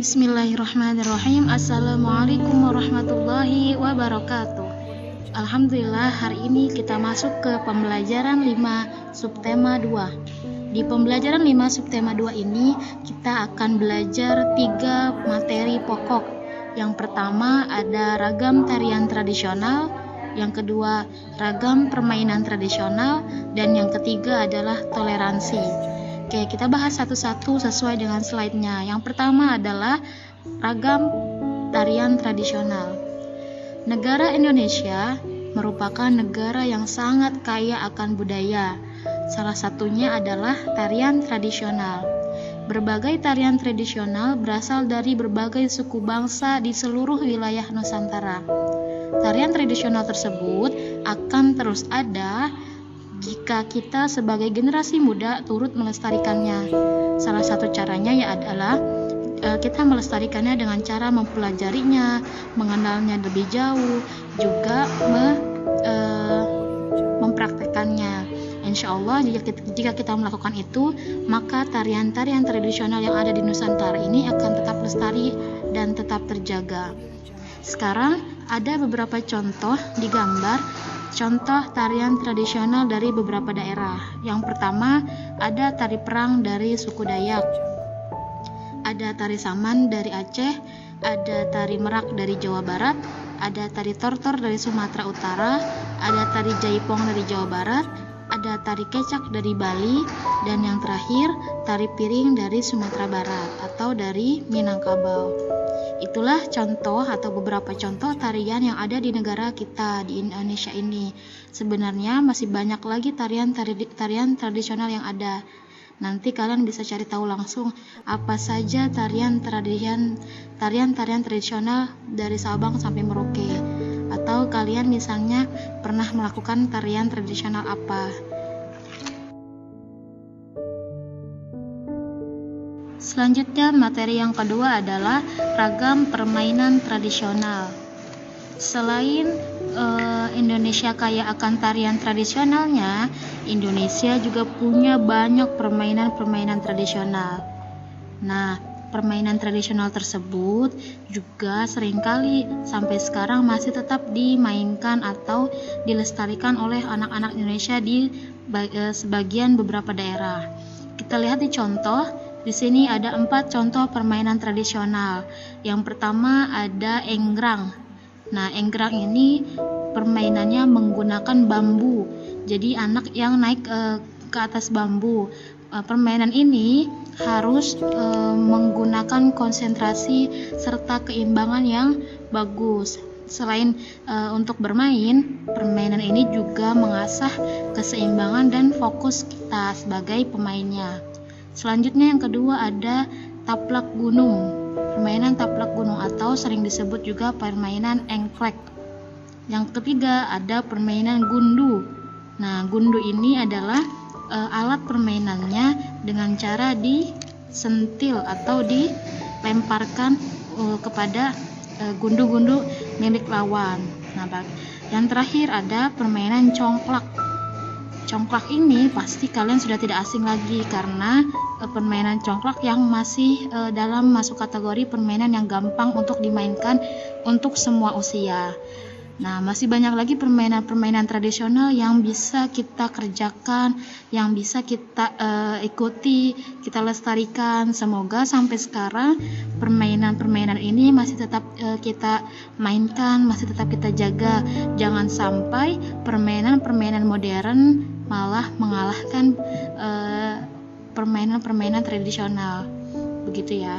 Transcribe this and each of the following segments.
Bismillahirrahmanirrahim. Assalamualaikum warahmatullahi wabarakatuh. Alhamdulillah, hari ini kita masuk ke pembelajaran 5 subtema 2. Di pembelajaran 5 subtema 2 ini kita akan belajar 3 materi pokok. Yang pertama ada ragam tarian tradisional, yang kedua ragam permainan tradisional, dan yang ketiga adalah toleransi. Oke, kita bahas satu-satu sesuai dengan slide-nya. Yang pertama adalah ragam tarian tradisional. Negara Indonesia merupakan negara yang sangat kaya akan budaya. Salah satunya adalah tarian tradisional. Berbagai tarian tradisional berasal dari berbagai suku bangsa di seluruh wilayah Nusantara. Tarian tradisional tersebut akan terus ada jika kita sebagai generasi muda turut melestarikannya. Salah satu caranya adalah kita melestarikannya dengan cara mempelajarinya, mengenalnya lebih jauh, juga mempraktekannya. Insya Allah jika kita melakukan itu, maka tarian-tarian tradisional yang ada di Nusantara ini akan tetap lestari dan tetap terjaga. Sekarang ada beberapa contoh di gambar, contoh tarian tradisional dari beberapa daerah. Yang pertama ada tari perang dari suku Dayak, ada tari saman dari Aceh, ada tari merak dari Jawa Barat, ada tari tortor dari Sumatera Utara, ada tari jaipong dari Jawa Barat, ada tari kecak dari Bali, dan yang terakhir tari piring dari Sumatera Barat atau dari Minangkabau. Itulah contoh atau beberapa contoh tarian yang ada di negara kita, di Indonesia ini. Sebenarnya masih banyak lagi tarian tradisional yang ada. Nanti kalian bisa cari tahu langsung apa saja tarian tradisional dari Sabang sampai Merauke. Atau kalian misalnya pernah melakukan tarian tradisional apa. Selanjutnya materi yang kedua adalah ragam permainan tradisional. Selain Indonesia kaya akan tarian tradisionalnya, Indonesia juga punya banyak permainan tradisional. Nah, permainan tradisional tersebut juga seringkali sampai sekarang masih tetap dimainkan atau dilestarikan oleh anak-anak Indonesia di sebagian beberapa daerah. Kita lihat di contoh. Di sini ada 4 contoh permainan tradisional. Yang pertama ada enggrang. Nah, enggrang ini permainannya menggunakan bambu. Jadi anak yang naik ke atas bambu. Permainan ini harus menggunakan konsentrasi serta keimbangan yang bagus. Selain untuk bermain, permainan ini juga mengasah keseimbangan dan fokus kita sebagai pemainnya. Selanjutnya yang kedua ada taplak gunung. Permainan taplak gunung atau sering disebut juga permainan engklek. Yang ketiga ada permainan gundu. Nah, gundu ini adalah alat permainannya dengan cara disentil atau dilemparkan kepada gundu-gundu milik lawan. Nah, yang terakhir ada permainan congklak. Congklak ini pasti kalian sudah tidak asing lagi karena permainan congklak yang masih dalam masuk kategori permainan yang gampang untuk dimainkan untuk semua usia. Nah, masih banyak lagi permainan tradisional yang bisa kita kerjakan, yang bisa kita ikuti, kita lestarikan. Semoga sampai sekarang permainan ini masih tetap kita mainkan, masih tetap kita jaga. Jangan sampai permainan modern malah mengalahkan permainan tradisional. Begitu ya.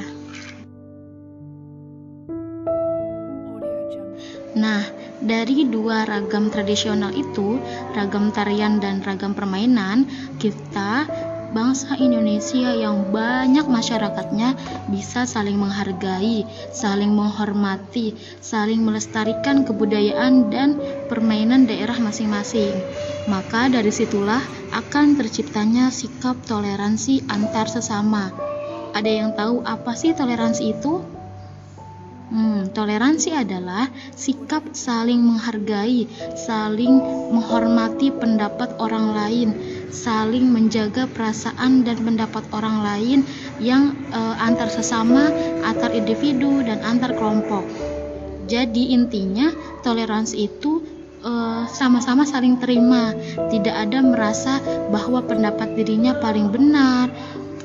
Nah, dari 2 ragam tradisional itu, ragam tarian dan ragam permainan, kita bangsa Indonesia yang banyak masyarakatnya bisa saling menghargai, saling menghormati, saling melestarikan kebudayaan dan permainan daerah masing-masing. Maka dari situlah akan terciptanya sikap toleransi antar sesama. Ada yang tahu apa sih toleransi itu? Toleransi adalah sikap saling menghargai, saling menghormati pendapat orang lain, saling menjaga perasaan dan pendapat orang lain yang antar sesama, antar individu, dan antar kelompok. Jadi intinya toleransi itu sama-sama saling terima, tidak ada merasa bahwa pendapat dirinya paling benar,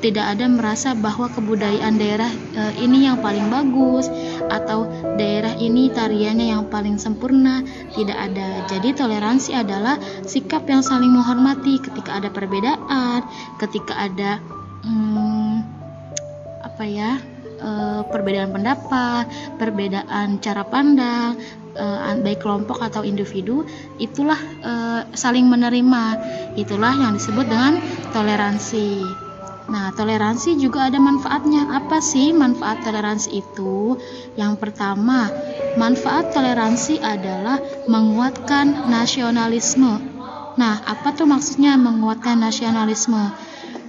tidak ada merasa bahwa kebudayaan daerah ini yang paling bagus atau daerah ini tariannya yang paling sempurna, tidak ada. Jadi toleransi adalah sikap yang saling menghormati ketika ada perbedaan, ketika ada perbedaan pendapat, perbedaan cara pandang, baik kelompok atau individu, itulah saling menerima. Itulah yang disebut dengan toleransi. Nah, toleransi juga ada manfaatnya. Apa sih manfaat toleransi itu? Yang pertama, manfaat toleransi adalah menguatkan nasionalisme. Nah, apa tuh maksudnya menguatkan nasionalisme?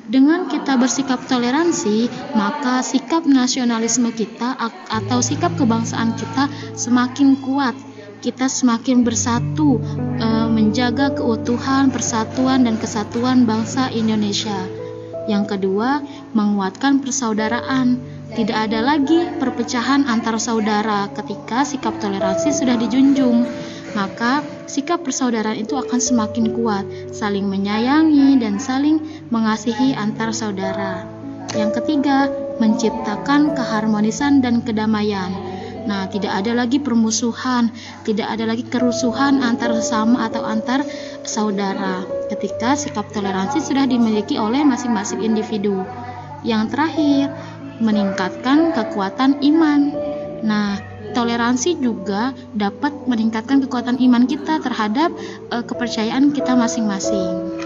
Dengan kita bersikap toleransi, maka sikap nasionalisme kita atau sikap kebangsaan kita semakin kuat. Kita semakin bersatu, menjaga keutuhan, persatuan, dan kesatuan bangsa Indonesia. Yang kedua, menguatkan persaudaraan. Tidak ada lagi perpecahan antar saudara ketika sikap toleransi sudah dijunjung. Maka sikap persaudaraan itu akan semakin kuat, saling menyayangi dan saling mengasihi antar saudara. Yang ketiga, menciptakan keharmonisan dan kedamaian. Nah, tidak ada lagi permusuhan, tidak ada lagi kerusuhan antar sesama atau antar saudara ketika sikap toleransi sudah dimiliki oleh masing-masing individu. Yang terakhir, meningkatkan kekuatan iman. Nah, toleransi juga dapat meningkatkan kekuatan iman kita terhadap kepercayaan kita masing-masing.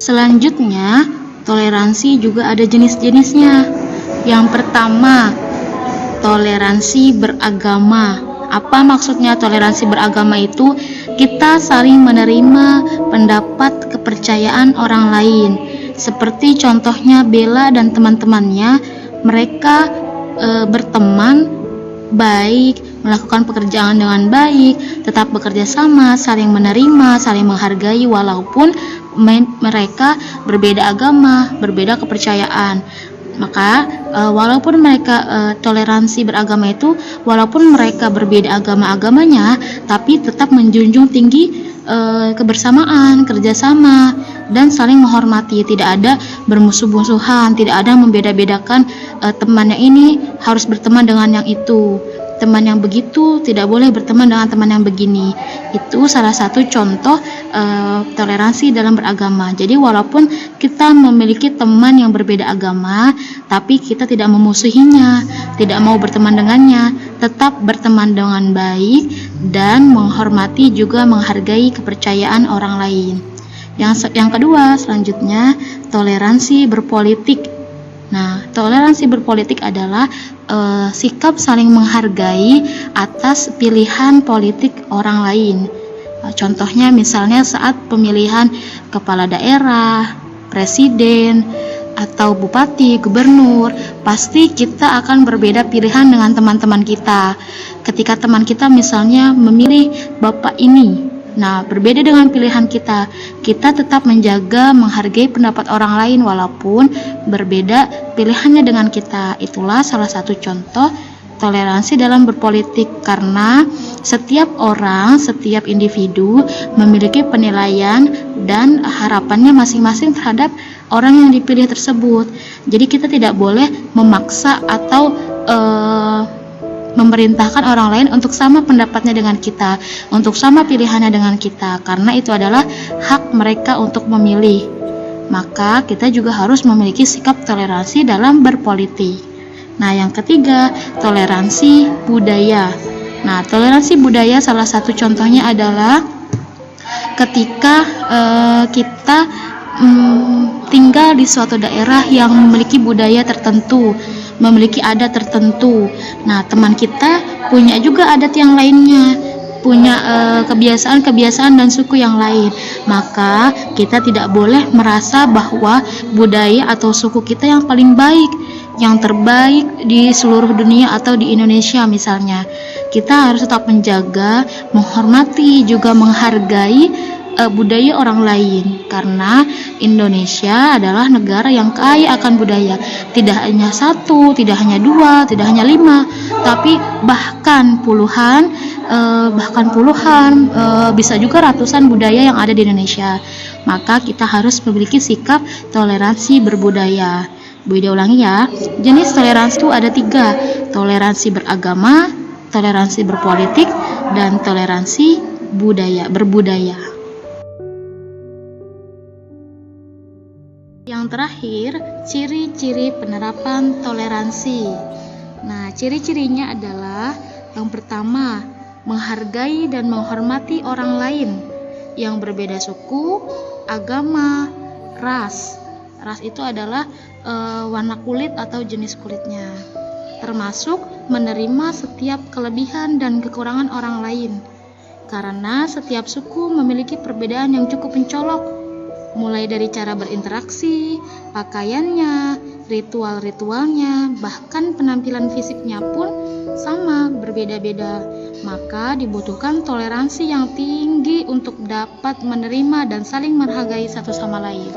Selanjutnya, toleransi juga ada jenis-jenisnya. Yang pertama, toleransi beragama. Apa maksudnya toleransi beragama itu? Kita saling menerima pendapat kepercayaan orang lain. Seperti contohnya Bella dan teman-temannya, mereka berteman baik, melakukan pekerjaan dengan baik, tetap bekerja sama, saling menerima, saling menghargai walaupun mereka berbeda agama, berbeda kepercayaan. Maka walaupun mereka toleransi beragama itu, walaupun mereka berbeda agamanya, tapi tetap menjunjung tinggi kebersamaan, kerjasama, dan saling menghormati. Tidak ada bermusuh-musuhan, tidak ada membeda-bedakan temannya ini harus berteman dengan yang itu, teman yang begitu tidak boleh berteman dengan teman yang begini. Itu salah satu contoh toleransi dalam beragama. Jadi walaupun kita memiliki teman yang berbeda agama, tapi kita tidak memusuhinya, tidak mau berteman dengannya, tetap berteman dengan baik dan menghormati juga menghargai kepercayaan orang lain. Yang kedua, selanjutnya toleransi berpolitik. Nah, toleransi berpolitik adalah sikap saling menghargai atas pilihan politik orang lain. Contohnya misalnya saat pemilihan kepala daerah, presiden, atau bupati, gubernur, pasti kita akan berbeda pilihan dengan teman-teman kita. Ketika teman kita misalnya memilih bapak ini, nah berbeda dengan pilihan kita, kita tetap menjaga, menghargai pendapat orang lain walaupun berbeda pilihannya dengan kita. Itulah salah satu contoh toleransi dalam berpolitik, karena setiap orang, setiap individu memiliki penilaian dan harapannya masing-masing terhadap orang yang dipilih tersebut. Jadi kita tidak boleh memaksa atau memerintahkan orang lain untuk sama pendapatnya dengan kita, untuk sama pilihannya dengan kita, karena itu adalah hak mereka untuk memilih. Maka kita juga harus memiliki sikap toleransi dalam berpolitik. Nah, yang ketiga, toleransi budaya. Nah, toleransi budaya salah satu contohnya adalah ketika kita tinggal di suatu daerah yang memiliki budaya tertentu, memiliki adat tertentu. Nah, teman kita punya juga adat yang lainnya, punya kebiasaan-kebiasaan dan suku yang lain. Maka kita tidak boleh merasa bahwa budaya atau suku kita yang paling baik. yang terbaik di seluruh dunia atau di Indonesia misalnya. Kita harus tetap menjaga, menghormati, juga menghargai budaya orang lain, karena Indonesia adalah negara yang kaya akan budaya. Tidak hanya satu, tidak hanya dua, tidak hanya 5, tapi bahkan puluhan, bisa juga ratusan budaya yang ada di Indonesia. Maka kita harus memiliki sikap toleransi berbudaya. Bu Ida ulangi ya, jenis toleransi itu ada 3, toleransi beragama, toleransi berpolitik, dan toleransi berbudaya. Yang terakhir, ciri-ciri penerapan toleransi. Nah, ciri-cirinya adalah yang pertama, menghargai dan menghormati orang lain yang berbeda suku, agama, ras. Ras itu adalah warna kulit atau jenis kulitnya. Termasuk menerima setiap kelebihan dan kekurangan orang lain. Karena setiap suku memiliki perbedaan yang cukup mencolok, mulai dari cara berinteraksi, pakaiannya, ritual-ritualnya, bahkan penampilan fisiknya pun sama, berbeda-beda. Maka dibutuhkan toleransi yang tinggi untuk dapat menerima dan saling menghargai satu sama lain.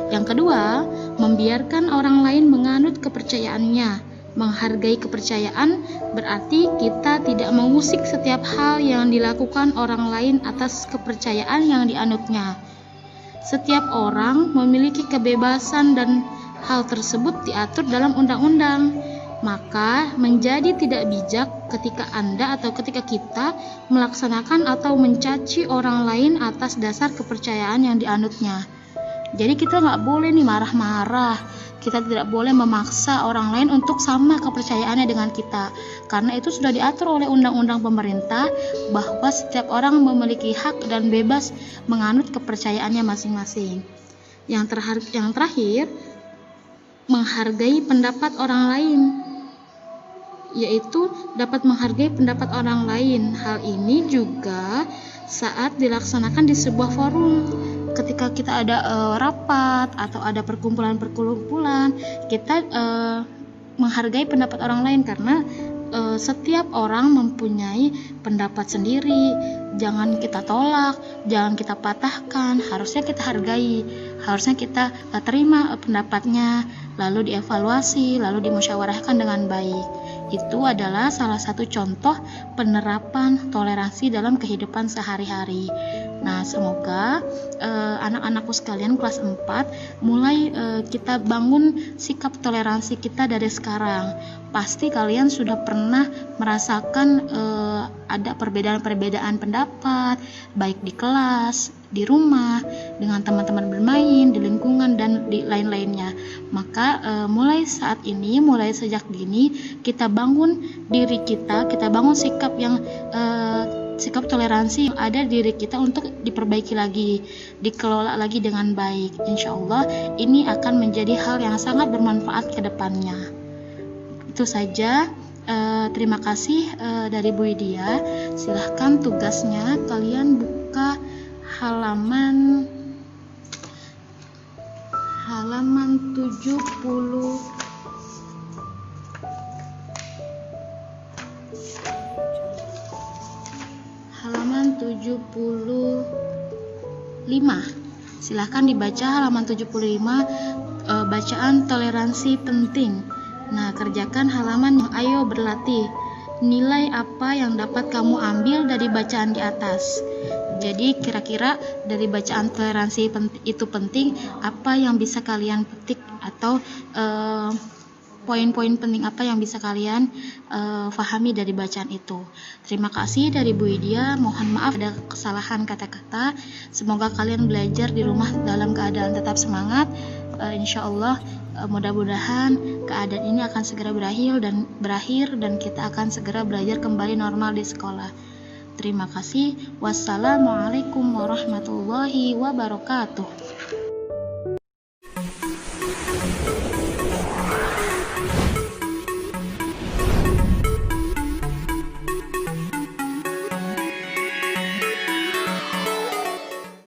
Yang kedua, membiarkan orang lain menganut kepercayaannya. Menghargai kepercayaan berarti kita tidak mengusik setiap hal yang dilakukan orang lain atas kepercayaan yang dianutnya. Setiap orang memiliki kebebasan dan hal tersebut diatur dalam undang-undang. Maka menjadi tidak bijak ketika Anda atau ketika kita melaksanakan atau mencaci orang lain atas dasar kepercayaan yang dianutnya. Jadi kita nggak boleh nih marah-marah. Kita tidak boleh memaksa orang lain untuk sama kepercayaannya dengan kita, karena itu sudah diatur oleh undang-undang pemerintah bahwa setiap orang memiliki hak dan bebas menganut kepercayaannya masing-masing. Yang terakhir, menghargai pendapat orang lain, yaitu dapat menghargai pendapat orang lain. Hal ini juga saat dilaksanakan di sebuah forum. Ketika kita ada rapat atau ada perkumpulan, kita menghargai pendapat orang lain, karena setiap orang mempunyai pendapat sendiri. Jangan kita tolak, jangan kita patahkan, harusnya kita hargai, harusnya kita terima pendapatnya, lalu dievaluasi, lalu dimusyawarahkan dengan baik. Itu adalah salah satu contoh penerapan toleransi dalam kehidupan sehari-hari. Nah, semoga anak-anakku sekalian kelas 4 mulai kita bangun sikap toleransi kita dari sekarang. Pasti kalian sudah pernah merasakan ada perbedaan-perbedaan pendapat, baik di kelas, di rumah, dengan teman-teman bermain, di lingkungan, dan di lain-lainnya. Maka mulai saat ini, mulai sejak dini, kita bangun diri kita bangun sikap toleransi yang ada di diri kita untuk diperbaiki lagi, dikelola lagi dengan baik. Insya Allah ini akan menjadi hal yang sangat bermanfaat ke depannya. Itu saja. Terima kasih dari Bu Widya. Silahkan tugasnya kalian buka halaman 70 halaman 75. Silahkan dibaca halaman 75, bacaan toleransi penting. Nah, kerjakan halaman yang ayo berlatih. Nilai apa yang dapat kamu ambil dari bacaan di atas? Jadi kira-kira dari bacaan toleransi itu penting, apa yang bisa kalian petik, atau poin-poin penting apa yang bisa kalian fahami dari bacaan itu. Terima kasih dari Bu Widya. Mohon maaf ada kesalahan kata-kata. Semoga kalian belajar di rumah dalam keadaan tetap semangat. Insya Allah mudah-mudahan keadaan ini akan segera berakhir dan kita akan segera belajar kembali normal di sekolah. Terima kasih. Wassalamualaikum warahmatullahi wabarakatuh.